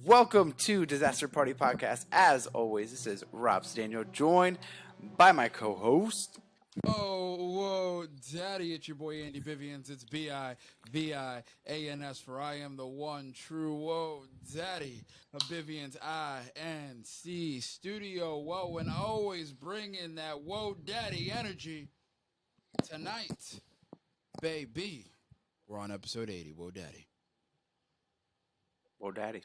Welcome to Disaster Party Podcast. As always, this is Rob Daniel, joined by my co-host. Whoa, daddy, it's your boy Andy Bivians. It's B-I-V-I-A-N-S, for I am the one true, whoa, daddy of Bivians I-N-C Studio, whoa, and always bringing that whoa, daddy energy. Tonight, baby, we're on episode 80, whoa, daddy. Whoa, daddy.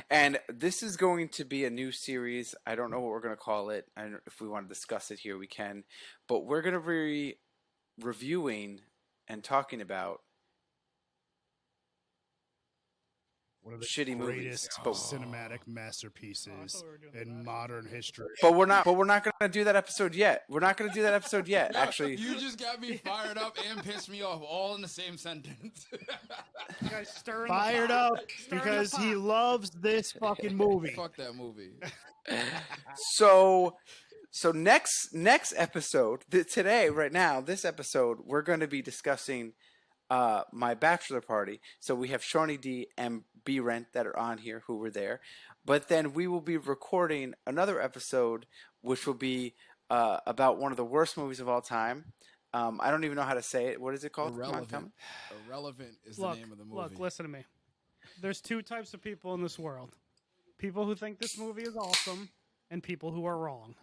And this is going to be a new series. I don't know what we're going to call it. And if we want to discuss it here, we can. But we're going to be reviewing and talking about one of the shitty greatest movies. cinematic masterpieces in modern history. But we're not going to do that episode yet. We're not going to do that episode yet, actually. You just got me fired up and pissed me off all in the same sentence. You guys stirring Fired up because he loves this fucking movie. Fuck that movie. So next episode, today, right now, this episode, we're going to be discussing my bachelor party. So we have Seany-D and B-Rent that are on here who were there. But then we will be recording another episode, which will be about one of the worst movies of all time. I don't even know how to say it. What is it called? Irrelevant. Irrelevant is the name of the movie. Look, listen to me. There's two types of people in this world. People who think this movie is awesome and people who are wrong.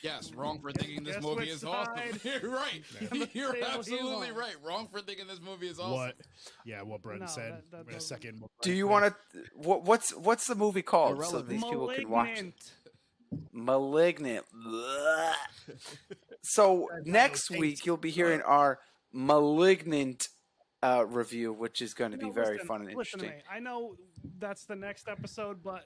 Yes, wrong for thinking this movie is awesome. You're right. You're absolutely right. Wrong for thinking this movie is awesome. What Brendan said. that a second. Do you want to? What's the movie called? Irrelevant. So these people can watch it. Malignant. So next week you'll be hearing our Malignant review, which is going to be very fun and interesting. Listen to me. I know that's the next episode, but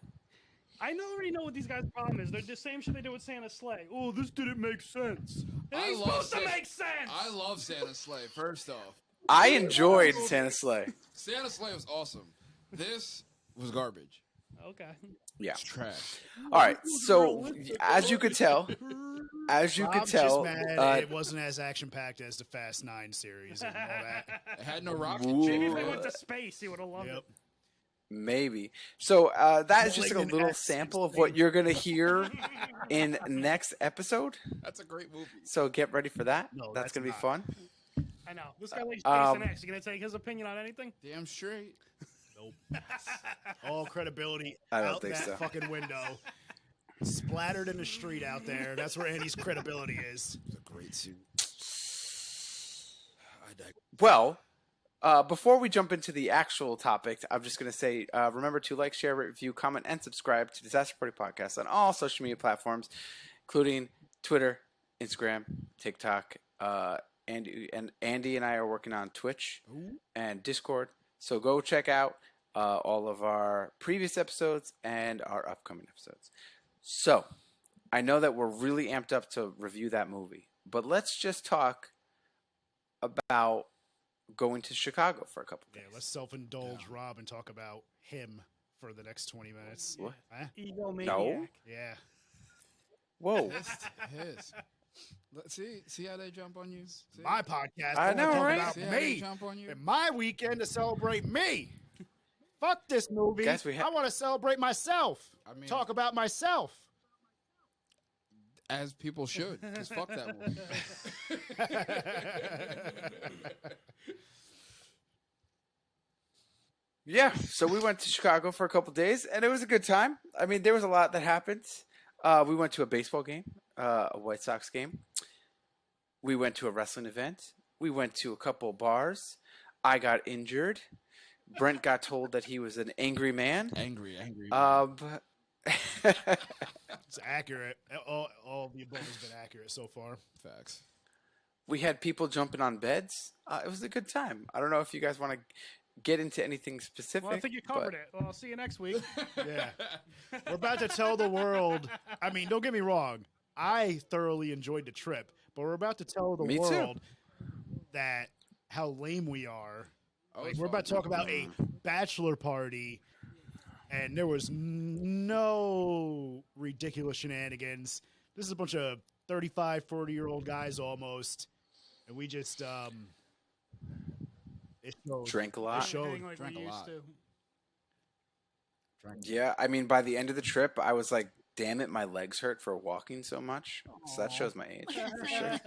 I already know what these guys' problem is. They're the same shit they do with Santa's Sleigh. Oh, this didn't make sense. It ain't supposed to make sense. I love Santa's Sleigh, first off. I enjoyed Santa's Sleigh. Santa's Sleigh was awesome. This was garbage. Okay. Yeah. It's trash. All right. So as you could tell, Just mad it wasn't as action-packed as the Fast 9 series and all that. It had no rocket. Maybe if they went to space, he would have loved it. Maybe. So that is just like a little sample of what you're going to hear in next episode. That's a great movie. So get ready for that. No, that's going to be not. fun. I know. This guy likes Jason X. You going to take his opinion on anything? Damn straight. Nope. All credibility I don't out think that so. fucking window. Splattered in the street out there. That's where Andy's credibility is. It's a great suit. Well, before we jump into the actual topic, I'm just going to say, remember to like, share, rate, review, comment, and subscribe to Disaster Party Podcast on all social media platforms, including Twitter, Instagram, TikTok. Andy and I are working on Twitch and Discord. So go check out all of our previous episodes and our upcoming episodes. So I know that we're really amped up to review that movie, but let's just talk about going to Chicago for a couple days. Yeah, let's self-indulge Rob and talk about him for the next 20 minutes. What? Huh? Egomaniac. No. Yeah. Whoa. His. See how they jump on you? See? My podcast. I know, talk right? about See how they me jump on you? and my weekend to celebrate me. Fuck this movie. Guys, I want to celebrate myself. I mean, Talk about myself. as people should, because fuck that movie. Yeah, so we went to Chicago for a couple days, and it was a good time. I mean, there was a lot that happened. We went to a baseball game, a White Sox game. We went to a wrestling event. We went to a couple bars. I got injured. Brent got told that he was an angry man. Angry. It's accurate. All of the above has been accurate so far. Facts. We had people jumping on beds. It was a good time. I don't know if you guys want to get into anything specific. Well, I think you covered it. Well, I'll see you next week. Yeah. We're about to tell the world. I mean, don't get me wrong. I thoroughly enjoyed the trip, but we're about to tell the Me too. world that how lame we are. Oh, Like, it's we're about to fun. talk about a bachelor party, and there was no ridiculous shenanigans. This is a bunch of 35, 40-year-old guys almost, and we just it showed. Drank a It lot. showed. Hang like Drank we a used lot. to. drinking. Yeah, I mean, by the end of the trip, I was like, damn it, my legs hurt for walking so much. So that shows my age, for sure.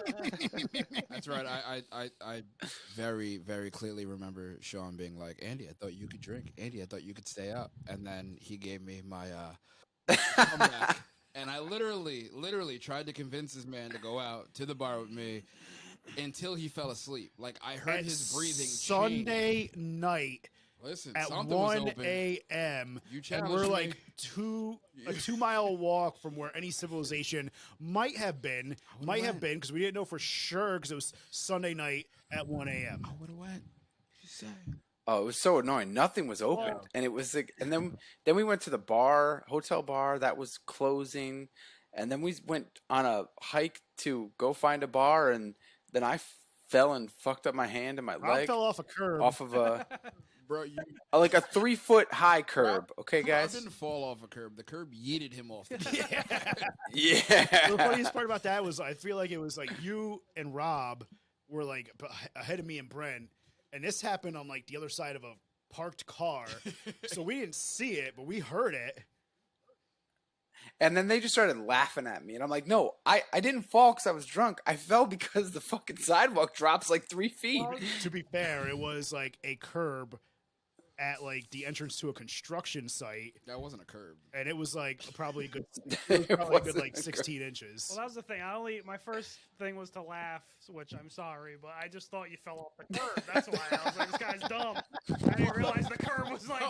That's right. I very, very clearly remember Sean being like, Andy, I thought you could drink. Andy, I thought you could stay up. And then he gave me my comeback. And I literally tried to convince this man to go out to the bar with me until he fell asleep. Like, I heard At his breathing change. Sunday night Listen, at something was 1 open. a.m. You and challenged we're me. like a 2-mile walk from where any civilization might have been because we didn't know for sure because it was Sunday night at 1 a.m. I would have went. You say. Oh, it was so annoying. Nothing was open, and it was like, and then we went to the bar, hotel bar that was closing, and then we went on a hike to go find a bar, and then I fell and fucked up my hand and my Rob leg fell off a curb. off of a Bro, you like a 3-foot high curb. Okay, I guys. didn't fall off a curb. The curb yeeted him off. The The Yeah. funniest part about that was I feel like it was like you and Rob were like ahead of me and Brent, and this happened on like the other side of a parked car, so we didn't see it, but we heard it. And then they just started laughing at me, and I'm like, no, I didn't fall because I was drunk. I fell because the fucking sidewalk drops like 3 feet. To be fair, it was like a curb at like the entrance to a construction site, That wasn't a curb. and it was like probably a good, It probably a good wasn't like a 16 inches. Well, that was the thing. My first thing was to laugh, which I'm sorry, but I just thought you fell off the curb. That's why I was like, this guy's dumb. I didn't realize the curb was like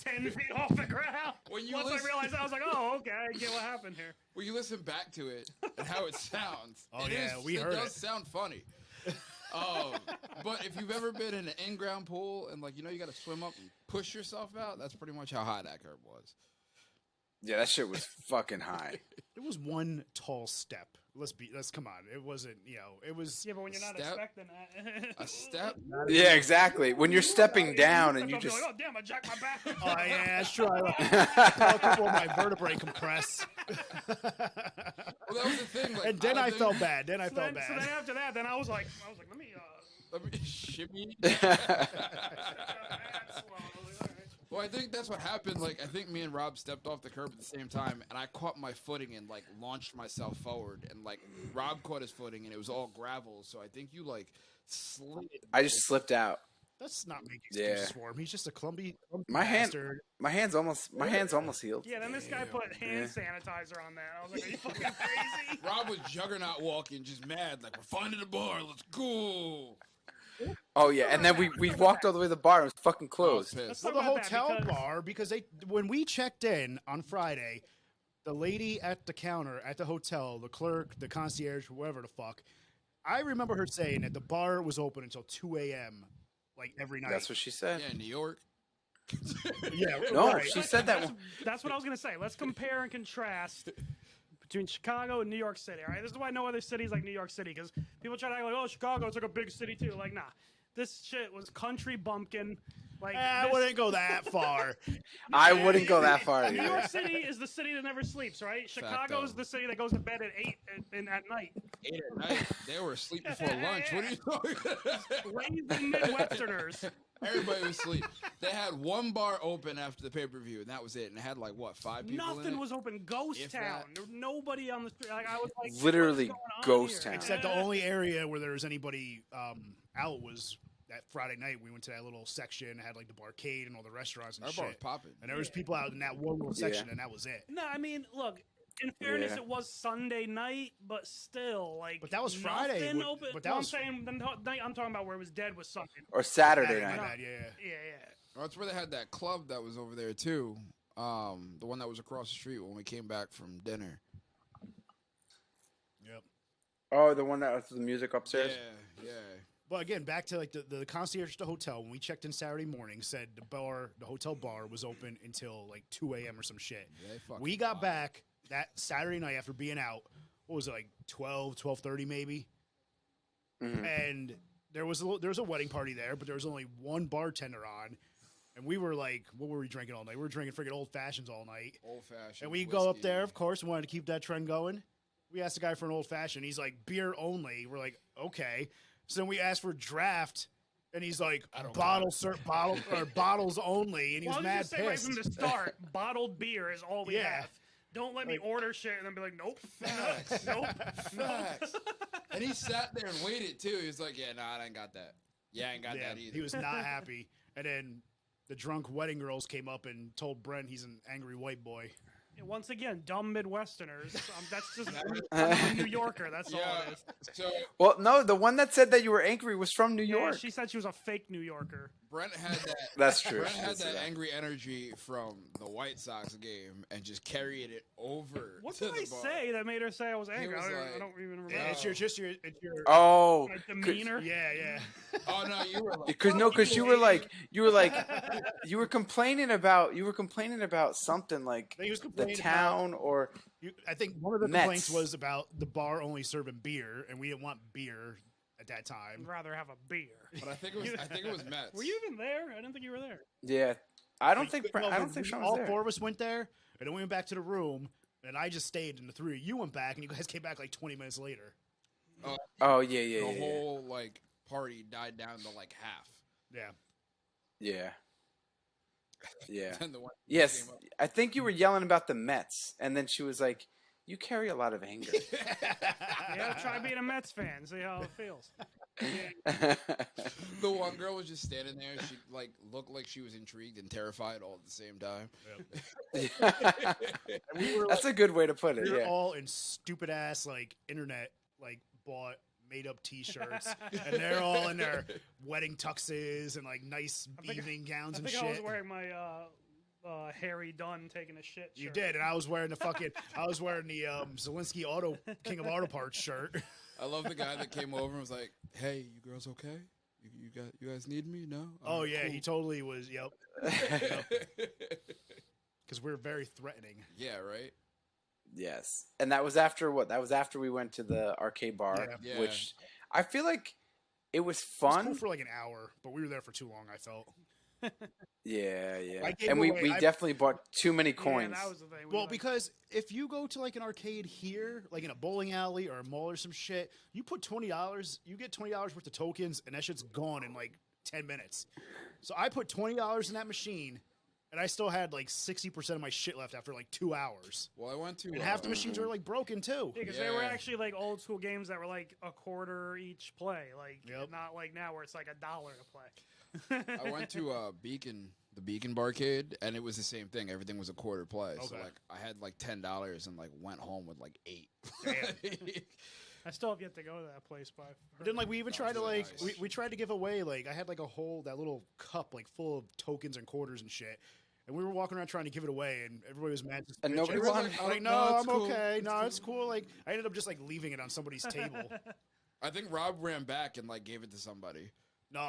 10 feet off the ground. When you Once I listen- realized that, I was like, oh, okay, I get what happened here. When you listen back to it and how it sounds, Oh, yeah, we heard it does it. sound funny. But if you've ever been in an in-ground pool and like you know you got to swim up and push yourself out, that's pretty much how high that curb was. Yeah, that shit was fucking high. It was one tall step. Let's come on. It wasn't, it was. Yeah, but when you're not Step. expecting that. A step. Yeah, exactly. When you're stepping down and you You're just like, oh, damn, I jacked my back. Oh yeah, that's true. I saw a couple of my vertebrae compress. Well, that was the thing. Like, And then I think- felt bad. Then I So felt then bad. after that, then I was like, let me Let me shimmy. that's slow. I was like, all right. Well, I think that's what happened. Like, I think me and Rob stepped off the curb at the same time, and I caught my footing and like launched myself forward. And like Rob caught his footing, and it was all gravel. So I think you like slid. I just slipped out. That's not making Yeah. excuses for him. He's just a clumsy My hand- bastard. My hand's almost healed. Yeah, then this guy put hand sanitizer on that. I was like, are you fucking crazy? Rob was juggernaut walking, just mad. Like, we're finding a bar. Let's go. Oh yeah, and then we walked all the way to the bar. It was fucking I was closed. pissed. Well, talk the about that hotel because- bar because when we checked in on Friday, the lady at the counter at the hotel, the clerk, the concierge, whoever the fuck, I remember her saying that the bar was open until 2 a.m. like every night. That's what she said. Yeah, New York. Yeah, No, right. she said that. That's what I was gonna say. Let's compare and contrast between Chicago and New York City. All right, this is why no other city's like New York City because people try to act like, oh, Chicago, it's like a big city too. Like, nah, this shit was country bumpkin. Like, I this- wouldn't go that far. I wouldn't go that far. New either. York City is the city that never sleeps, right? Chicago is Facto. the city that goes to bed at 8 at night. 8 at night. They were asleep before lunch. What are you talking? Lazy Midwesterners. Everybody was asleep. They had one bar open after the pay-per-view, and that was it. And it had like what, 5 people in Nothing it? was open. Ghost If town. that. There was nobody on the street. Like I was like, Literally what's going on ghost here? town. Except the only area where there was anybody out was that Friday night. We went to that little section, had like the barcade and all the restaurants and Our bar was shit. popping. And there was people out in that one little section, and that was it. No, I mean, look. In fairness, Yeah. it was Sunday night, but still, like. But that was Friday, nothing but open. that No, was- I'm saying. The night I'm talking about where it was dead was Sunday. Or Saturday Saturday night. night, yeah. Yeah. Well, that's where they had that club that was over there too. The one that was across the street when we came back from dinner. Yep. Oh, the one that was the music upstairs. Yeah. But again, back to like the concierge at the hotel when we checked in Saturday morning said the hotel bar was open until like 2 a.m. or some shit. They fucking We got lied. back that Saturday night after being out. What was it, like 12:30 maybe? Mhm. And there was a wedding party there, but there was only one bartender on. And we were like, what were we drinking all night? We were drinking freaking old fashions all night. Old fashioned. And we go up there, of course, and wanted to keep that trend going. We asked the guy for an old fashioned. He's like, beer only. We're like, okay. So then we asked for draft, And he's like, I don't bottles only, and he was Why don't you mad just say right pissed. from the start, bottled beer is all we Yeah. have. Don't let me Like- order shit and then be like, nope, Facts. nope. Facts. And he sat there and waited too. He was like, "Yeah, no, I ain't got that. Yeah, I ain't got Yeah, that either." he was not happy. And then the drunk wedding girls came up and told Brent he's an angry white boy. Once again, dumb Midwesterners. That's just I'm a New Yorker. That's all Yeah. it is. So Well, no, the one that said that you were angry was from New Yeah, York. she said she was a fake New Yorker. Brent had that. That's true. Brent She had did say that that. angry energy from the White Sox game and just carried it over. What to did the I bar. say that made her say I was angry? was I like- don't even remember. Yeah, it's your Oh, My demeanor. yeah. Oh no, you were like, because you were like you were complaining about something like He was the complaining town or I think one of the Mets. complaints was about the bar only serving beer, and we didn't want beer at that I'd time. rather have a beer. but I think it was Mets. Were you even there? I didn't think you were there. yeah. I don't Like, think no, I don't think Sean was all there. four of us went there, and then we went back to the room, and I just stayed, and the three of you went back, and you guys came back like 20 minutes later. Oh yeah, the yeah, yeah, whole like party died down to like half. Yeah. yeah, yeah. And the one Yes, came up. I think you were yelling about the Mets, and then she was like, "You carry a lot of anger." Yeah, try being a Mets fan. See how it feels. The one girl was just standing there. She like looked like she was intrigued and terrified all at the same time. And we were That's a good way to put it. we were Yeah. all in stupid ass like internet like bought made up T-shirts, and they're all in their wedding tuxes and like nice evening gowns I and think I was shit. wearing my Harry Dunn taking a shit. You shirt. did, and I was wearing the Zelensky Auto King of Auto Parts shirt. I love the guy that came over and was like, "Hey, you girls okay? You guys need me? No? Oh Alright, yeah, cool." he totally was. Yep, because we're very threatening. Yeah, right. Yes, and that was after what? That was after we went to the arcade bar, Yeah. which I feel like it was It was fun. cool for like an hour, but we were there for too long. I felt. Yeah, yeah. I gave And we, away- we I- definitely bought too many Yeah, coins. that was the thing. Well, because if you go to like an arcade here, like in a bowling alley or a mall or some shit, you put $20, you get $20 worth of tokens, and that shit's gone in like 10 minutes. So I put $20 in that machine, and I still had like 60% of my shit left after like 2 hours. Well, I went to And half the machines were like broken too. because they were Yeah. actually like old school games that were like a quarter each play, like Yep. not like now where it's like $1 to play. I went to the Beacon Barcade, and it was the same thing. Everything was a quarter play. So Okay. like I had like $10 and like went home with like 8. Damn. I still have yet to go to that place, but But then like we even That tried was to really like nice. we tried to give away like I had like that little cup like full of tokens and quarters and shit. And we were walking around trying to give it away, and everybody was mad. And nobody Everyone was wanted- like, Oh, no, no, it's I'm cool. okay. It's No, cool. it's cool. Like I ended up just like leaving it on somebody's table. I think Rob ran back and like gave it to somebody. No,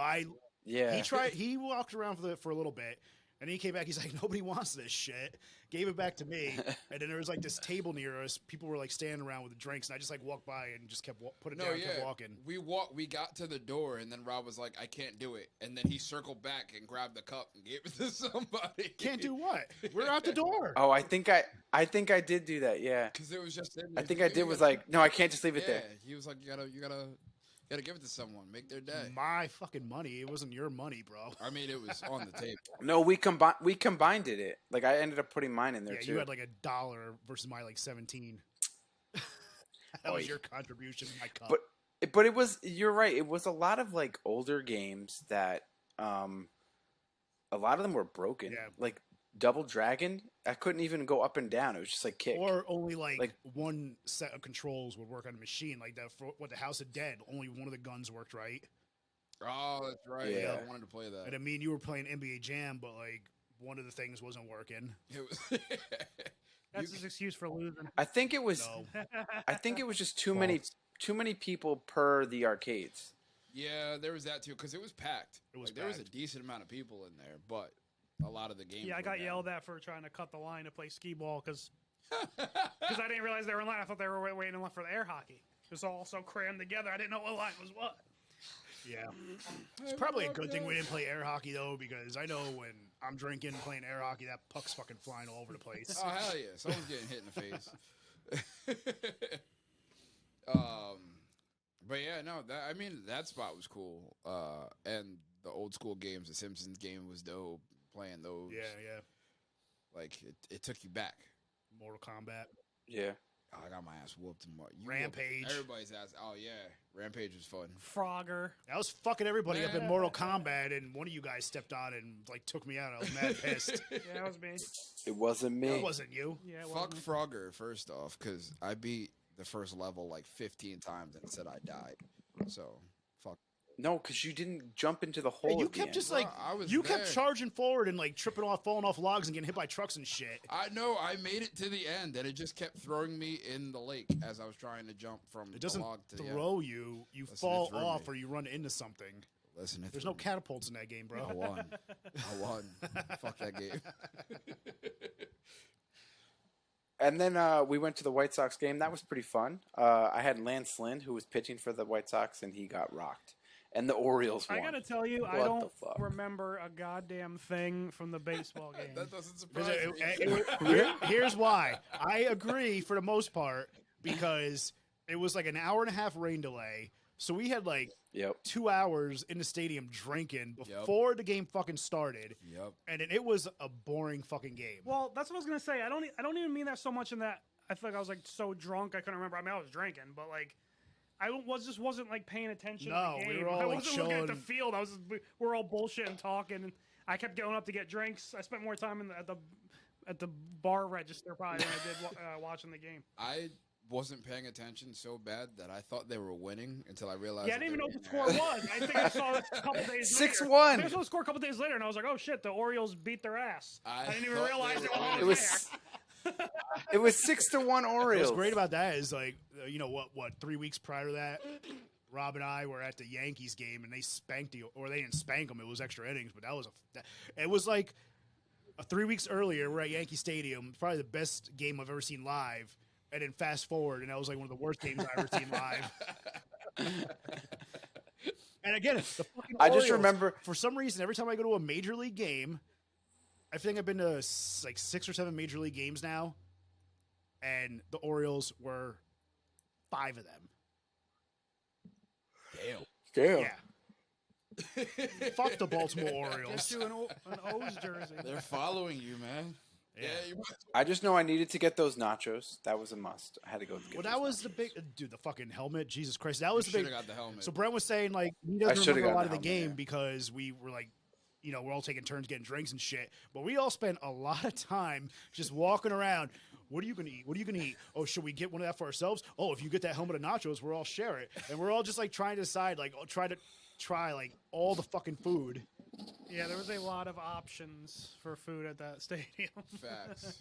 Yeah. he walked around for a little bit, and he came back. He's like, nobody wants this shit. Gave it back to me, and then there was like this table near us. People were like standing around with the drinks, and I just like walked by and just kept put it No, down, and yeah. kept walking. We got to the door, and then Rob was like, "I can't do it," and then he circled back and grabbed the cup and gave it to somebody. Can't do what? We're out the door. Oh, I think I did do that. Yeah. Because it was just. In I there. think I did was like, no, I can't just leave it Yeah, there. he was like, you gotta give it to someone, make their day. My fucking money. It wasn't your money, bro. I mean, it was on the table. No, we combined it. Like I ended up putting mine in there Yeah, too. you had like $1 versus my like 17. That was Oy. your contribution to my cup. But it was, you're right. It was a lot of like older games that a lot of them were broken. Yeah. Like Double Dragon, I couldn't even go up and down. It was just like kick. Or only like Like- one set of controls would work on a machine. Like that for what the House of Dead, only one of the guns worked right. Oh, that's right. Yeah. Yeah, I wanted to play that. And I mean, you were playing NBA Jam, but like one of the things wasn't working. It was. that's his excuse for losing. I think it was. No, I think it was just too many people per the arcades. Yeah, there was that too, because it was packed. It was Like, there was a packed. decent amount of people in there, but a lot of the games. Yeah, I were got down. yelled at for trying to cut the line to play skee ball because I didn't realize they were in line. I thought they were waiting in line for the air hockey. It was all so crammed together. I didn't know what line was what. yeah. It's probably a good thing we didn't play air hockey though, because I know when I'm drinking playing air hockey, that puck's fucking flying all over the place. Oh hell yeah! Someone's getting hit in the face. But yeah, no, that spot was cool. And the old school games. The Simpsons game was dope. Playing those, Yeah. like it took you back. Mortal Kombat. Yeah. Oh, I got my ass whooped. Rampage. Everybody's ass. Oh yeah, Rampage was fun. Frogger. I was fucking everybody up in Man. Mortal Kombat, and one of you guys stepped on and like took me out. I was mad pissed. Yeah, that was me. It wasn't me. It wasn't you. Yeah, it Fuck was me. Frogger first off, because I beat the first level like 15 times and said I died. So fuck. No, because you didn't jump into the Hey, hole. you at the kept end. just Bro, like I was you kept there. charging forward and like tripping off, falling off logs, and getting hit by trucks and shit. I know I made it to the end, and it just kept throwing me in the lake as I was trying to jump from It the doesn't log to the end. throw you. You Listen, it fall threw off me. or you run into something. Listen, There's no catapults in that game, I bro. won. I won. Fuck that game. And then we went to the White Sox game. That was pretty fun. I had Lance Lynn, who was pitching for the White Sox, and he got rocked. And the Orioles won. I gotta tell you, I What don't the fuck? remember a goddamn thing from the baseball game. That doesn't There's surprise a- me. Here's why. I agree for the most part because it was like an hour and a half rain delay. So we had like Yep. 2 hours in the stadium drinking Yep. before the game fucking started. Yep. And it was a boring fucking game. Well, that's what I was gonna say. I don't even mean that so much in that I feel like I was like so drunk I couldn't remember. I mean, I was drinking, but like I just wasn't like paying attention No, to the we game. were all, I like, wasn't looking at the chilling. field. We were all bullshitting, talking, and I kept going up to get drinks. I spent more time at the bar register probably than I did watching the game. I wasn't paying attention so bad that I thought they were winning until I realized. Yeah, I didn't even know that what the they score were was. I think I saw it a couple days 6-1. later. I saw the score a couple days later, and I was like, "Oh shit, the Orioles beat their ass." I didn't even thought realize they it were was. winning. It was it was 6-1 Orioles. What's great about that is like, you know what 3 weeks prior to that, Rob and I were at the Yankees game and they spanked or they didn't spank them. It was extra innings, but it was like 3 weeks earlier. We're at Yankee Stadium, probably the best game I've ever seen live. And then fast forward, and that was like one of the worst games I've ever seen live. And again, the fucking I just Orioles, remember- for some reason every time I go to a major league game, I think I've been to like 6 or 7 major league games now, and the Orioles were 5 of them. Damn. Damn. Yeah. Fuck the Baltimore Orioles. Get you an O's jersey. They're following you, man. Yeah. you must- I just know I needed to get those nachos. That was a must. I had to go get Well, those that was nachos. the big dude. The fucking helmet, Jesus Christ, that was the should big. have got the helmet. So Brent was saying like he I doesn't should've remember a lot gotten of the the helmet, game yeah. because we were like, you know, we're all taking turns getting drinks and shit. But we all spent a lot of time just walking around. What are you gonna eat? What are you gonna eat? Oh, should we get one of that for ourselves? Oh, if you get that helmet of nachos, we'll all share it. And we're all just like trying to decide, like, try like all the fucking food. Yeah, there was a lot of options for food at that stadium. Facts.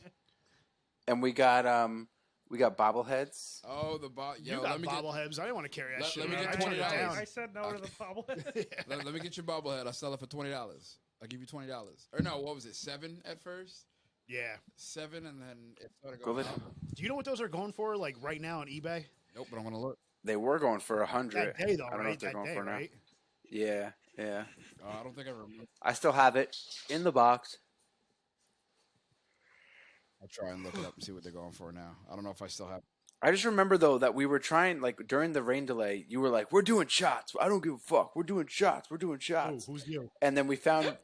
And we got bobbleheads. Oh, You yo, got let me get bobbleheads. I didn't want to carry that Let- shit. let me around. get I turned it $20. down. I said no to the bobblehead. let me get your bobblehead. I'll sell it for $20. I'll give you $20. Or no, what was it? 7 at first. Yeah. 7, and then it started Go going ahead. up. Do you know what those are going for, like right now on eBay? Nope, but I'm gonna look. They were going for 100. That day, though, I don't know right? if they're That going day, for now. right? Yeah, yeah. I don't think I remember. I still have it in the box. I'll try and look it up and see what they're going for now. I don't know if I still have. I just remember though that we were trying, like during the rain delay, you were like, "We're doing shots. I don't give a fuck. We're doing shots. We're doing Oh, shots." who's you? And then we found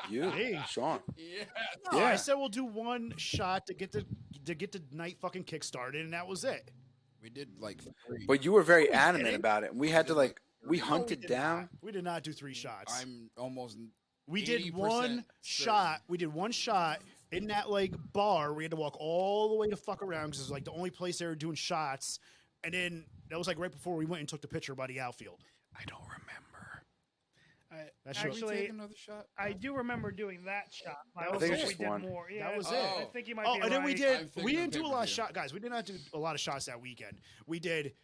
you, Hey. Sean. Yeah. No, I Yeah. said we'll do one shot to get the night fucking kick started, and that was it. We did like 3. But you were very we adamant kidding? about it. We had to like we No, hunted did down. not. We did not do 3 shots. I'm almost. We did 80% one certain. shot. We did one shot in that like bar. We had to walk all the way to fuck around because it was like the only place they were doing shots. And then that was like right before we went and took the picture by the outfield. I don't remember. That's Should we Actually, take another shot? I do remember doing that shot. I That also was think it. we did One. more. Yeah, That was it. I think you might Oh, be and then we right. I'm did. thinking We of didn't do a lot of pay-per-view. shots, guys. We did not do a lot of shots that weekend. We did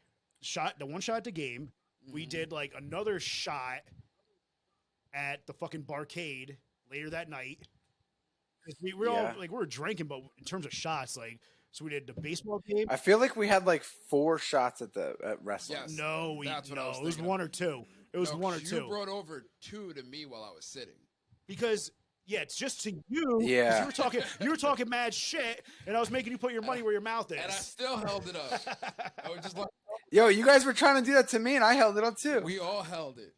the one shot at the game. We Mm-hmm. did like another shot at the fucking barcade later that night. 'Cause we were Yeah. all like we were drinking, but in terms of shots, like so we did the baseball game. I feel like we had like 4 shots at wrestling. Yes. No, That's what I was it was thinking of. 1 or 2. It was No, 1 or 'cause 2 You brought over 2 to me while I was sitting. because yeah, it's just to you. 'cause Yeah. you were talking mad shit, and I was making you put your money where your mouth is. And I still held it up. I was just like, Yo, you guys were trying to do that to me, and I held it up too. we all held it.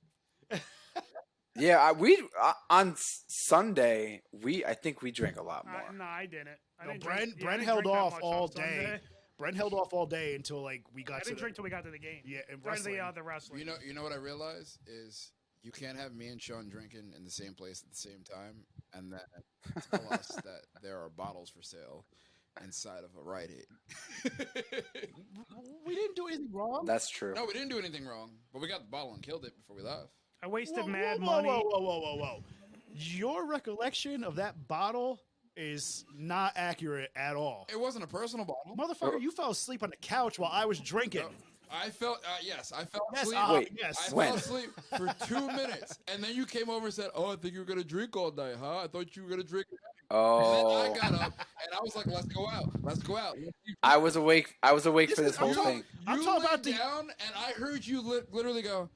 On Sunday I think we drank a lot more. No, I didn't. No, didn't Brent drink- yeah, I Brent didn't held drink that off much all on day. Sunday. Brent held off all day until like we got I to didn't drink till we got to the game. yeah, and Or wrestling. the wrestling. You know what I realized is you can't have me and Sean drinking in the same place at the same time, and then tell us that there are bottles for sale inside of a Rite Aid. We didn't do anything wrong. That's true. No, we didn't do anything wrong, but we got the bottle and killed it before we left. I wasted Whoa, mad whoa, money. Whoa. Your recollection of that bottle is not accurate at all. It wasn't a personal bottle. Motherfucker, you fell asleep on the couch while I was drinking. No, I fell. Yes, I fell Yes, asleep. Wait, yes. I When? fell asleep for 2 minutes, and then you came over and said, "Oh, I think you were gonna drink all night, huh? I thought you were gonna drink." Oh, And then I got up and I was like, "Let's go out. Let's go out." I was awake. I was awake for this I'm whole talking- thing. I'm You talking laid about the- down, and I heard you literally go.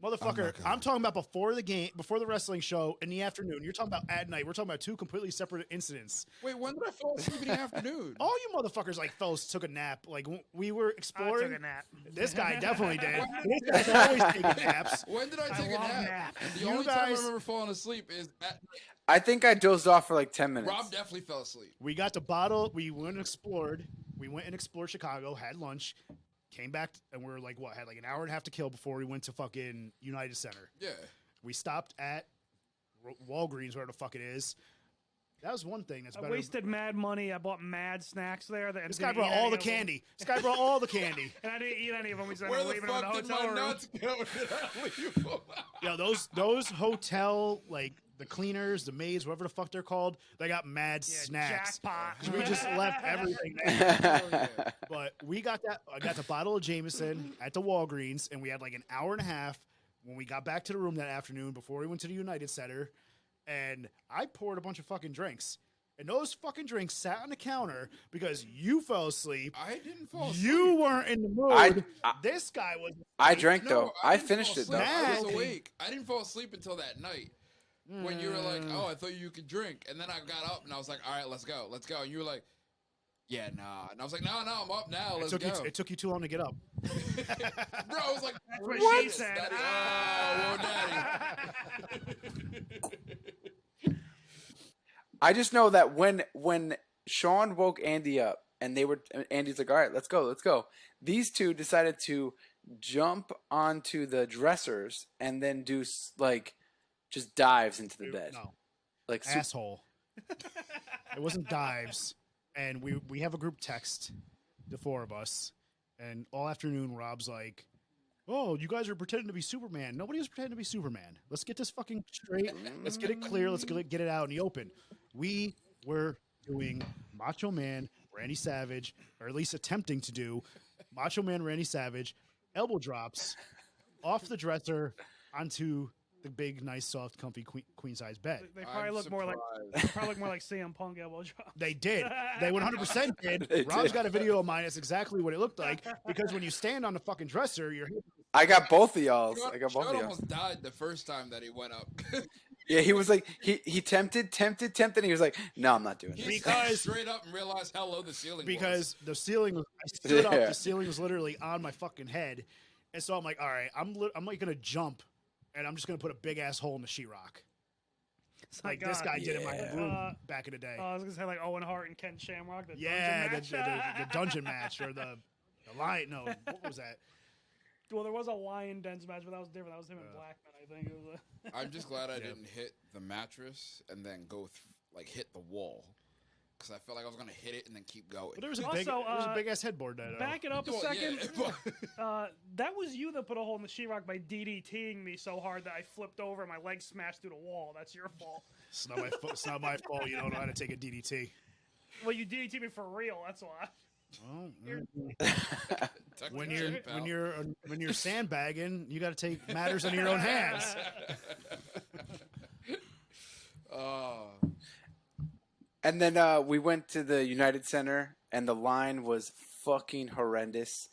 Motherfucker, not I'm talking about before the game, before the wrestling show in the afternoon. You're talking about at night. We're talking about two completely separate incidents. Wait, when did I fall asleep in the afternoon? All you motherfuckers like fellas took a nap. Like we were I took exploring. a nap. This guy definitely did. This guy's always taking naps. When did I I take a love nap? naps. The You only time I guys- remember falling asleep is at I think I dozed off for like 10 minutes. Rob definitely fell asleep. We got the bottle. We went and explored. We went and explored Chicago. Had lunch. Came back and we were like, what? Had like an hour and a half to kill before we went to fucking United Center. Yeah. We stopped at Walgreens, where the fuck it is. That was one thing that's I better. wasted mad money. I bought mad snacks there. This guy brought all the candy. This guy brought all the candy. And I didn't eat any of them. We said Where I'm the leaving them in fuck the did hotel my room. nuts go? Did I leave them? Yo, those hotel like the cleaners, the maids, whatever the fuck they're called, they got mad Yeah, snacks. jackpot. 'Cause we just left everything there. Oh, yeah. But we got that. I got the bottle of Jameson at the Walgreens, and we had like an hour and a half when we got back to the room that afternoon before we went to the United Center, and I poured a bunch of fucking drinks. And those fucking drinks sat on the counter because you fell asleep. I didn't fall asleep. You weren't in the mood. I- This guy was. I drank No, though. I didn't finished fall it though. asleep. I was Mad. awake. I didn't fall asleep until that night when you were like, "Oh, I thought you could drink," and then I got up and I was like, "All right, let's go, let's go," and you were like, "Yeah, nah," and I was like, "No, I'm up now. Let's go." It took you too long to get up. Bro, I was like, That's what "What?" she said. Daddy, oh, daddy. I just know that when Sean woke Andy up and Andy's like, all right, let's go. These two decided to jump onto the dressers and then do like just dives into the bed. No, Like asshole. It wasn't dives, and we have a group text, the four of us, and all afternoon Rob's like, "Oh, you guys are pretending to be Superman. Nobody was pretending to be Superman. Let's get this fucking straight. Let's get it clear. Let's get it out in the open." We were doing Macho Man Randy Savage, or at least attempting to do Macho Man Randy Savage elbow drops off the dresser onto the big, nice, soft, comfy queen size bed. They probably I'm look more like CM Punk elbow drop. They did. They 100% did. They Rob's did. got a video of mine. That's exactly what it looked like. Because when you stand on the fucking dresser, you're I got both of y'all's. Sean, I got both Sean of y'all. almost died the first time that he went up. Yeah, he was like he tempted, and he was like, no, I'm not doing He it. Because- sat straight up and realized how low the ceiling was. because the ceiling. I stood up. Yeah. The ceiling was literally on my fucking head, and so I'm like, all right, I'm like gonna jump, and I'm just gonna put a big ass hole in the sheetrock, like this guy did in my Yeah. room back in the day. I was gonna say like Owen Hart and Ken Shamrock. The Yeah, dungeon match. the dungeon match or the lion. No, what was that? Well, there was a lion dens match, but that was different. That was him and Blackman, I think. It was I'm just glad I didn't hit the mattress and then hit the wall, because I felt like I was gonna hit it and then keep going. But there was a Also, big ass headboard there. Though. Back it up a Well, second. yeah. That was you that put a hole in the sheetrock by DDTing me so hard that I flipped over and my leg smashed through the wall. That's your fault. It's not my fault. It's not my fault. You don't know how to take a DDT. Well, you DDT me for real. That's why. Well, Tuck when your you're chin, pal. when you're sandbagging, you got to take matters into your own hands. Oh. And then we went to the United Center, and the line was fucking horrendous.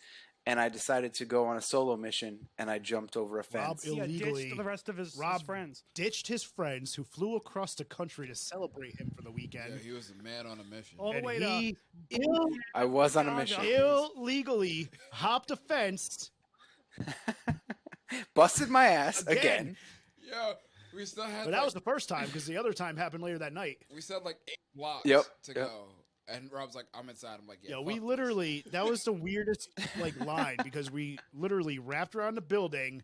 And I decided to go on a solo mission, and I jumped over a Rob fence. Yeah, illegally. ditched the rest of his Rob friends. ditched his friends who flew across the country to celebrate him for the Yeah, weekend. he was a man on a mission. All the And way he I was on a Chicago. mission. illegally hopped a fence. Busted my ass Again. again. Yo, We still had. But that was the first time because the other time happened later that night. We still had like 8 blocks to go, and Rob's like, "I'm inside." I'm like, "Yeah." Yo, we literally that was the weirdest like line because we literally wrapped around the building,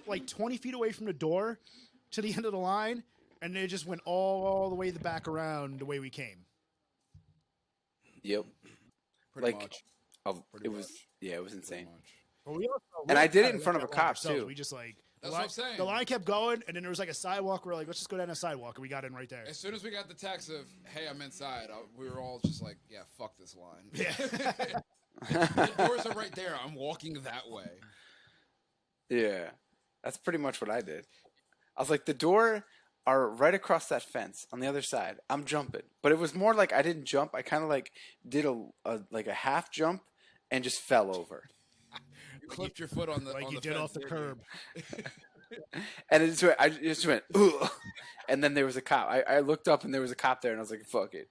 like 20 feet away from the door, to the end of the line, and they just went all the way the back around the way we came. Yep. Pretty much. It was insane. But we also, And I did it in front of a cop ourselves. too. We just like That's what I'm saying. The line kept going, and then there was like a sidewalk. We're like, let's just go down the sidewalk, and we got in right there. As soon as we got the text of, "Hey, I'm inside," we were all just like, "Yeah, fuck this line." Yeah. The doors are right there. I'm walking that way. Yeah, that's pretty much what I did. I was like, the door are right across that fence on the other side. I'm jumping, but it was more like I didn't jump. I kind of like did a half jump and just fell over. You clipped your foot on the Like on you the did fence, off the didn't curb. And I just went, ugh. And then there was a cop. I looked up and there was a cop there, and I was like, fuck it,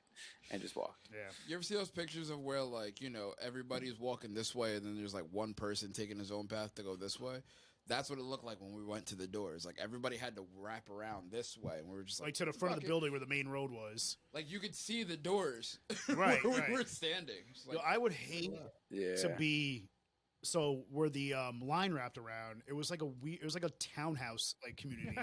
and just walked. Yeah. You ever see those pictures of where, like, everybody's walking this way, and then there's like one person taking his own path to go this way? That's what it looked like when we went to the doors. Like, everybody had to wrap around this way, and we were just Like to the front of the "Fuck it." building where the main road was. Like, you could see the doors Right, where right. we were standing. Just like, Yo, I would hate Yeah. to be so where the line wrapped around. It was like a townhouse like community.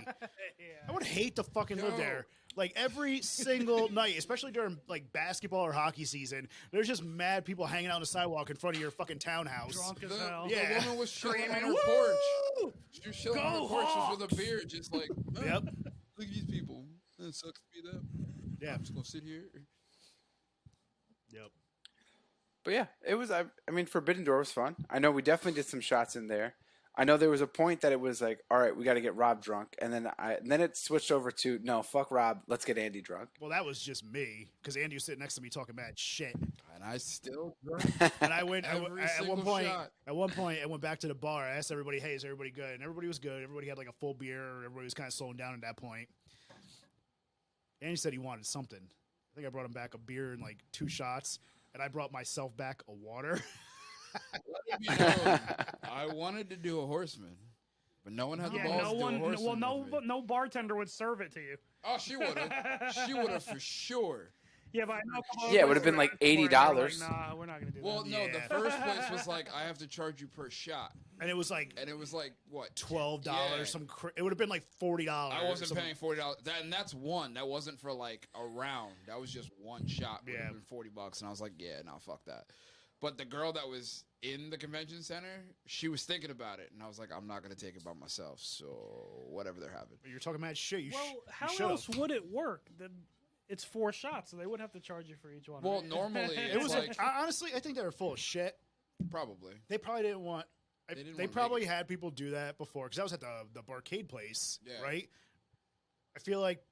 I would hate to fucking live Yo. there. Like every single night, especially during like basketball or hockey season, there's just mad people hanging out on the sidewalk in front of your fucking townhouse. Drunk as the, hell. the Yeah. woman was chilling on Screaming, her porch. "Woo! She was chilling Go on her porch just with a Hawks!" beer, just like, "Oh, Yep. look at these people. It sucks to be them. Yeah. I'm just gonna sit here." Yep. But yeah, it was. I mean, Forbidden Door was fun. I know we definitely did some shots in there. I know there was a point that it was like, all right, we got to get Rob drunk, and then it switched over to no, fuck Rob, let's get Andy drunk. Well, that was just me because Andy was sitting next to me talking mad shit, And I still drink. and I went Every at one single point. shot. At one point, I went back to the bar. I asked everybody, "Hey, is everybody good?" And everybody was good. Everybody had like a full beer. Everybody was kind of slowing down at that point. Andy said he wanted something. I think I brought him back a beer and like 2 shots, and I brought myself back a water. Let it be known, I wanted to do a horseman, but no one had the Yeah, balls no to do one. a horseman. Well, with me. no bartender would serve it to you. Oh, she would have. She would have for sure. Yeah, but I know a couple of Yeah, it places would've been that like asked for it, and they were $80. Like, nah, we're not gonna do Well, that. no, the Yeah. first place was like, I have to charge you per shot, And it was like and it was like what? $12. Yeah. It would have been like $40. I wasn't paying $40. And that's one. That wasn't for like a round. That was just one shot. Would Yeah. have been $40, and I was like, yeah, no, fuck that. But the girl that was in the convention center, she was thinking about it, and I was like, I'm not gonna take it by myself. So whatever they're having. You're talking mad shit. You Well, how should've. else would it work? It's 4 shots, so they would have to charge you for each one. Well, right? normally It was like honestly, I think they were full of shit. probably. They probably didn't want. They didn't They wanna probably make had people do that before because I was at the barcade place, Yeah. right? I feel like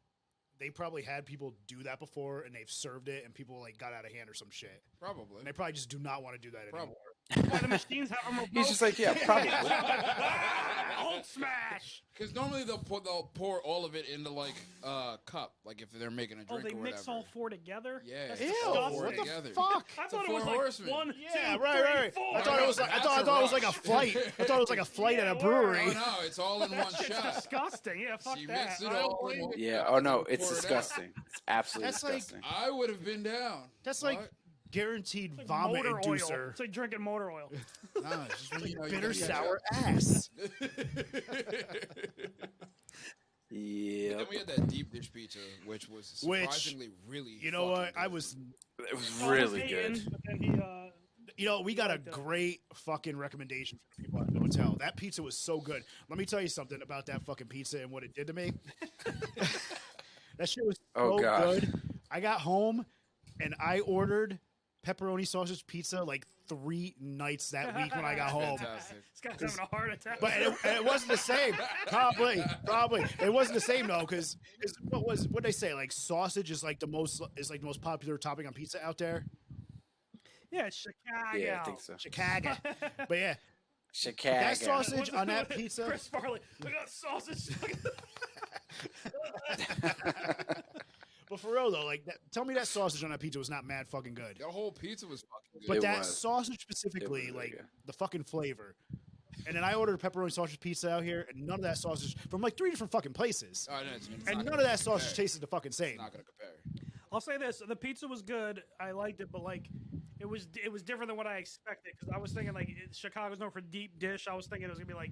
they probably had people do that before, and they've served it, and people like got out of hand or some shit, Probably. and they probably just do not want to do that Probably. anymore. Why the machines have them He's just like, yeah, probably. Hulk smash. Because normally they'll pour all of it into like a cup, like if they're making a Oh, drink they or mix whatever. all 4 together. Yeah. That's Ew! disgusting. What the together. fuck? I thought a it was 4 like horsemen. 1, 2, Yeah, 3, right. 4. I thought it was like That's I a thought it was like a rush. flight. I thought it was like a flight at a Yeah, brewery. Oh no, it's all in one That shit's shot. disgusting. Yeah, fuck So you that. mix it I all don't in believe one it. Yeah. shot Oh and no, you it's pour it out. disgusting. It's absolutely That's like- disgusting. I would have been down. That's like What? guaranteed It's like vomit motor oil. inducer. It's like drinking motor oil. Nah, it's just really, Bitter sour ass. Yeah. Then we had that deep dish pizza, which was surprisingly really. You know what? fucking I good. was. It was Paul really hating, good. But then he, You know, we got a like that. great fucking recommendation for the people at the hotel. That pizza was so good. Let me tell you something about that fucking pizza and what it did to me. That shit was Oh, so God. good. I got home and I ordered pepperoni sausage pizza like 3 nights that week when I got home. Fantastic. this guy's having a heart attack. But it wasn't the same. Probably. It wasn't the same though, because what they say? Like sausage is like the most popular topping on pizza out there. yeah, it's Chicago. Yeah, I think so. Chicago. But yeah, Chicago. that sausage What's- on that pizza. Chris Farley. I got sausage. But for real though, like, tell me that sausage on that pizza was not mad fucking good. The whole pizza was fucking good. But It that was. sausage specifically, really like good. the fucking flavor. And then I ordered a pepperoni sausage pizza out here, and none of that sausage from like 3 different fucking places, Oh, no, it's and not none gonna of that compare. sausage tasted the fucking It's same. not gonna compare. I'll say this: the pizza was good. I liked it, but like, it was different than what I expected because I was thinking like Chicago's known for deep dish. I was thinking it was gonna be like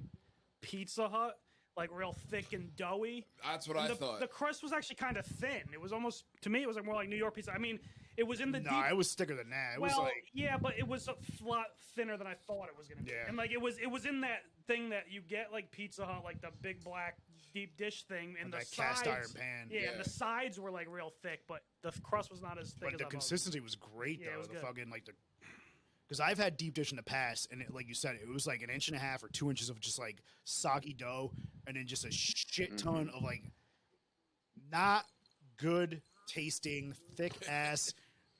Pizza Hut, like real thick and doughy. That's what And I the, thought. the crust was actually kind of thin. It was almost to me, it was like more like New York pizza. I mean, it was in the No, deep. it was thicker than that. It Well, was like yeah, but it was a lot thinner than I thought it was gonna be. Yeah. And like it was in that thing that you get like Pizza Hut, like the big black deep dish thing, and the that sides, cast iron pan. Yeah, and Yeah. the sides were like real thick, but the crust was not as thick. But as the I thought. consistency was great Yeah, it though. was The good. fucking like the because I've had deep dish in the past, and like you said, it was like 1.5 inches or 2 inches of just like soggy dough, and then just a shit ton of like not good tasting thick ass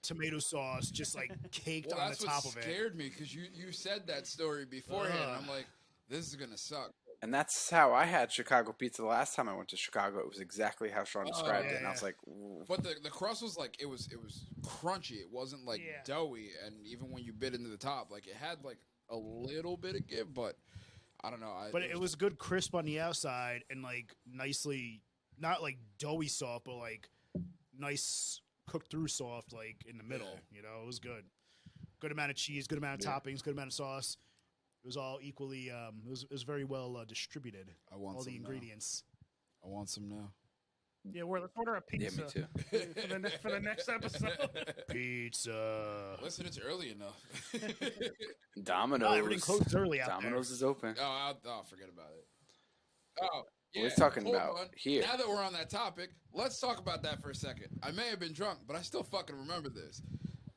tomato sauce, just like caked Well, on that's the what top of it. scared me because you said that story beforehand. And I'm like, this is gonna suck. And that's how I had Chicago pizza the last time I went to Chicago. It was exactly how Sean described it, and I was like, "Ooh." But the crust was like it was crunchy. It wasn't like Yeah. doughy, and even when you bit into the top, like it had like a little bit of give, but I don't know. But it was good crisp on the outside and like nicely, not like doughy soft, but like nice cooked through soft, like in the middle. Yeah. You know, it was good. Good amount of cheese, good amount of toppings, good amount of sauce. It was all equally. It was very well distributed. I want all some the now. ingredients. I want some now. Yeah, let's order a Yeah, pizza me too. for the next episode. Pizza. Listen, it's early enough. Domino's. No, everything closes early out Domino's is open. Oh, forget about it. Oh, yeah. We're talking hold about on. here. Now that we're on that topic, let's talk about that for a second. I may have been drunk, but I still fucking remember this.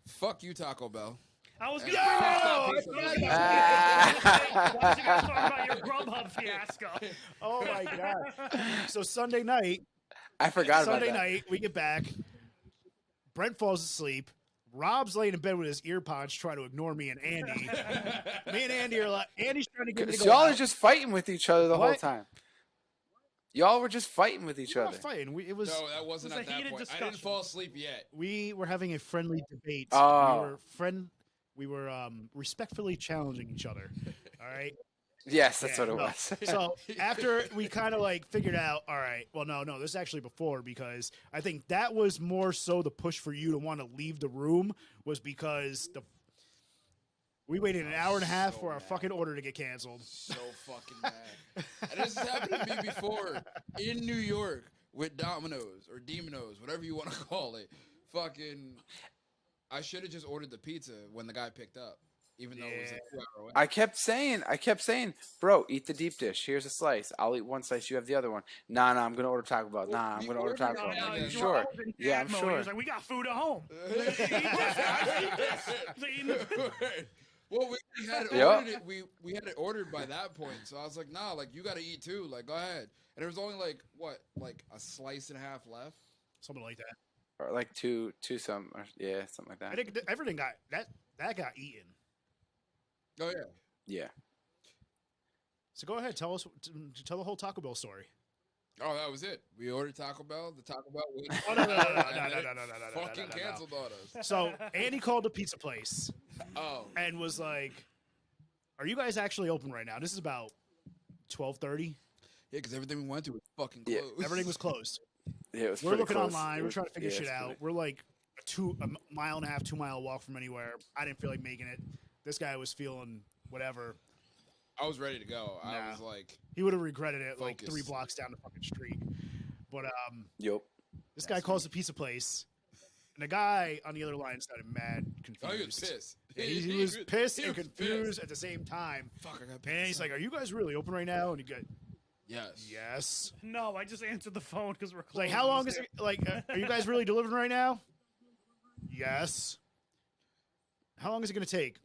Fuck you, Taco Bell. I was gonna Yo! bring that up. Why don't you guys talk about your Grubhub fiasco? Oh my god! So Sunday night, I forgot about Sunday that. night, we get back. Brent falls asleep. Rob's laying in bed with his ear pods, trying to ignore me and Andy. Me and Andy are like, Andy's trying to get me to So go y'all are out. just fighting with each other the whole What? time. Y'all were just fighting with each We're other. not fighting. It was No, that wasn't It was at a that heated point. I discussion. didn't fall asleep yet. we were having a friendly debate. Oh. We were respectfully challenging each other. All right. Yes, that's Yeah, what it no. was. So after we kind of like figured out, all right, well, no, this is actually before, because I think that was more so the push for you to want to leave the room, was because we waited an hour and a half so for our mad. fucking order to get canceled. So fucking mad. And this has happened to me before in New York with Domino's or Demonos, whatever you want to call it. Fucking, I should have just ordered the pizza when the guy picked up, even though it was like 2 hours away. I kept saying, bro, eat the deep dish. Here's a slice. I'll eat one slice. You have the other one. Nah, I'm gonna order Taco Bell. Nah, I'm we gonna order ordered Taco it Bell. on You the sure? I was in Yeah, I'm dad mode. sure. He was like, we got food at home. Well, we had it Yep. ordered. We had it ordered by that point, so I was like, nah, like you got to eat too. Like, go ahead. And there was only like a slice and a half left. Something like that. Or like two some, or, yeah, something like I that. think everything got that got eaten. Oh yeah. Yeah. So go ahead, tell the whole Taco Bell story. Oh, that was it. We ordered Taco Bell. The Taco Bell waited. Oh, no, Fucking canceled on us. So Andy called the pizza place Oh, and was like, "Are you guys actually open right now?" This is about 12:30. yeah, because everything we went to was fucking Yeah. closed. Everything was closed. Yeah, it was We're pretty looking close. online. It We're was- trying to figure yeah, shit it's out. pretty- We're like a mile and a half, 2 mile walk from anywhere. I didn't feel like making it. This guy was feeling whatever. I was ready to go. I Nah. was like, He would have regretted it like Focus. 3 blocks down the fucking street. But Yup. this guy calls the pizza place, and the guy on the other line sounded mad confused. oh, he was pissed. Yeah, he was pissed he and was confused pissed. at the same time. Fuck, I got And he's like, "Are you guys really open right now?" And he goes, yes. "Yes." No, I just answered the phone because we're It's like, closed. "How long is it? Like, are you guys really delivering right now?" Yes. How long is it going to take?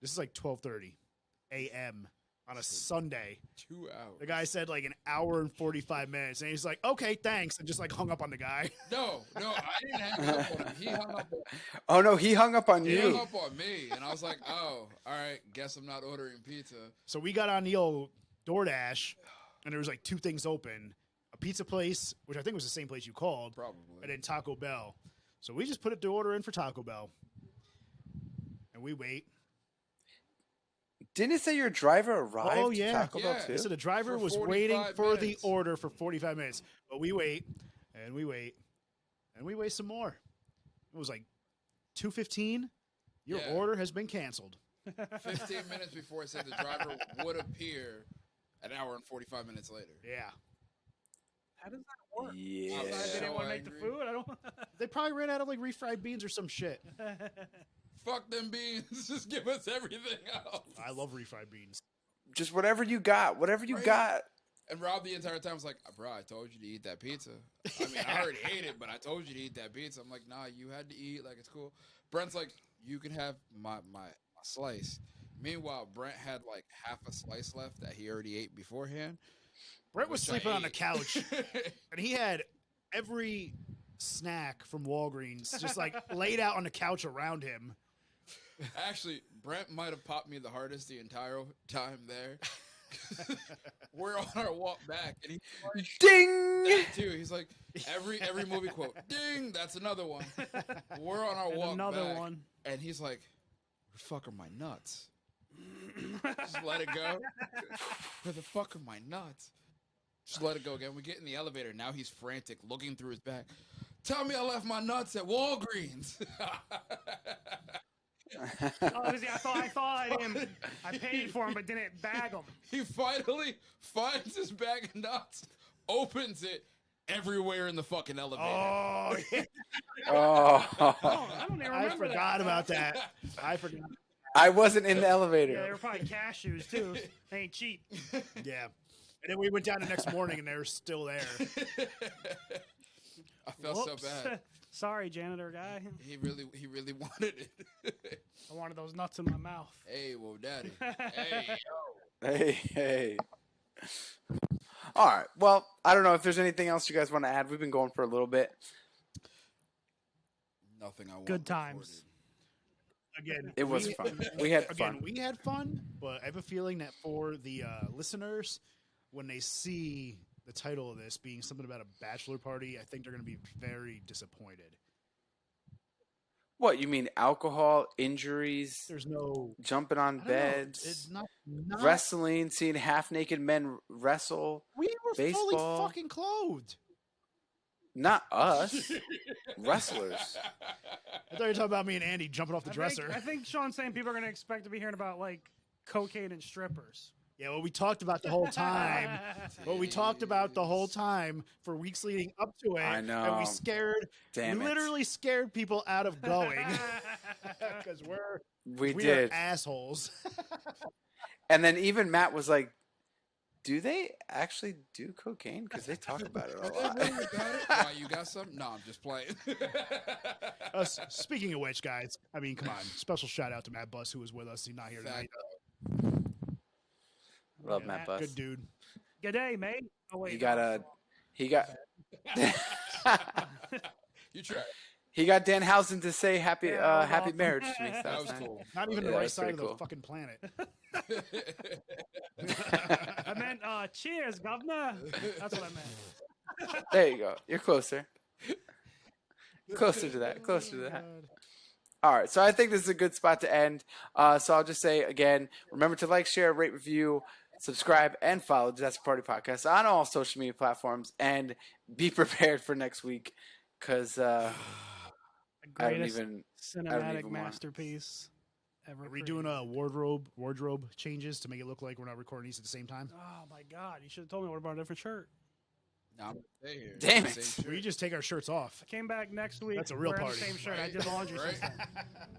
This is like 12:30 a.m. on a Sunday. 2 hours. The guy said like an hour and 45 minutes, and he's like, "Okay, thanks," and just like hung up on the guy. No, I didn't hang up on him. He hung up on Oh no, he hung up on He hung you. up on me, and I was like, "Oh, all right. Guess I'm not ordering pizza." So we got on the old DoorDash, and there was like 2 things open: a pizza place, which I think was the same place you called, Probably. and then Taco Bell. So we just put the order in for Taco Bell, and we wait. Didn't it say your driver arrived Oh, yeah. to Taco Bell Yeah. too? So the driver For was waiting 45 for the minutes. order for 45 minutes. But we wait, and we wait, and we wait some more. It was like 2:15. Your Yeah. order has been canceled. 15 minutes before it said the driver would appear an hour and 45 minutes later. Yeah. How does that work? Yeah. They So didn't want to make the angry. food. I don't. They probably ran out of like refried beans or some shit. Fuck them beans. Just give us everything else. I love refried beans. Just whatever you got. Whatever you Right. got. And Rob the entire time was like, bro, I told you to eat that pizza. I mean, I already ate it, but I told you to eat that pizza. I'm like, nah, you had to eat. Like, it's cool. Brent's like, you can have my slice. Meanwhile, Brent had like half a slice left that he already ate beforehand. Brett was Which I sleeping on the ate. couch, and he had every snack from Walgreens just like laid out on the couch around him. Actually, Brent might have popped me the hardest the entire time there. We're on our walk back, and he's like, Ding! that too. He's like, every movie quote, ding, that's another one. We're on our And walk another back, one. and he's like, where the fuck are my nuts? Just let it go. Where the fuck are my nuts? Just let it go again. We get in the elevator. Now he's frantic, looking through his bag. Tell me I left my nuts at Walgreens. Oh, see, I thought I paid for them, but didn't bag them. He finally finds his bag of nuts, opens it, everywhere in the fucking elevator. Oh, yeah. Oh. I don't even I remember forgot that. about that. I forgot. I wasn't in the Yeah, they elevator. were probably cashews too. They ain't cheap. Yeah. And then we went down the next morning, and they were still there. I felt so Whoops. bad. Sorry, janitor guy. He really wanted it. I wanted those nuts in my mouth. Hey, well, daddy. Hey, yo. Hey. All right. Well, I don't know if there's anything else you guys want to add. We've been going for a little bit. Nothing I want. Good times. Again, It was we- fun. We had Again, fun. we had fun, but I have a feeling that for the listeners, when they see the title of this being something about a bachelor party, I think they're going to be very disappointed. What, you mean alcohol, injuries, There's no jumping on I don't know, beds, It's not wrestling, seeing half-naked men wrestle? We were baseball. fully fucking clothed. Not us. Wrestlers. I thought you were talking about me and Andy jumping off the dresser. I think Sean's saying people are going to expect to be hearing about like cocaine and strippers. Yeah, well, we talked about the whole time. What we talked about the whole time for weeks leading up to it. I And know. we scared, Damn it. literally scared people out of going because We we did. are assholes. And then even Matt was like, do they actually do cocaine? Because they talk about it a Are they lot. really about it? Why, you got some? No, I'm just playing. Speaking of which, guys, I mean, come on. Special shout out to Matt Buss, who was with us. He's not here tonight. Love Yeah, Matt Buss. Good dude. Good day, mate. Oh wait, He got You try. he got Dan Housen to say happy Yeah, that was happy awesome. marriage to me. So That was nice. cool. Not even Yeah, the right that's side of pretty the cool. fucking planet. I meant cheers, governor. That's what I meant. There you go. You're closer. Closer to that. Closer to that. All right, so I think this is a good spot to end. So I'll just say again, remember to like, share, rate, review, subscribe, and follow the Disaster Party Podcast on all social media platforms. And be prepared for next week, because I The don't greatest even. cinematic even want- masterpiece ever. Are we created. doing a wardrobe changes to make it look like we're not recording these at the same time? Oh my god! You should have told me what about a different shirt. Now I'm gonna stay here. Damn Same it. shirt. We just take our shirts off. I came back next week. That's a real wearing party. the same shirt. I Right? did the laundry Right? system.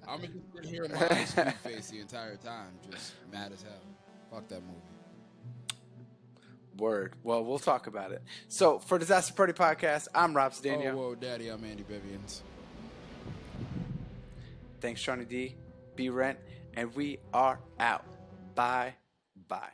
I'm gonna just sit here in my ice cream face the entire time, just mad as hell. Fuck that movie. Word. Well, we'll talk about it. So for Disaster Party Podcast, I'm Rob Sedano. Oh, whoa, daddy, I'm Andy Bivians. Thanks, Seany-D, B-Rent, and we are out. Bye. Bye.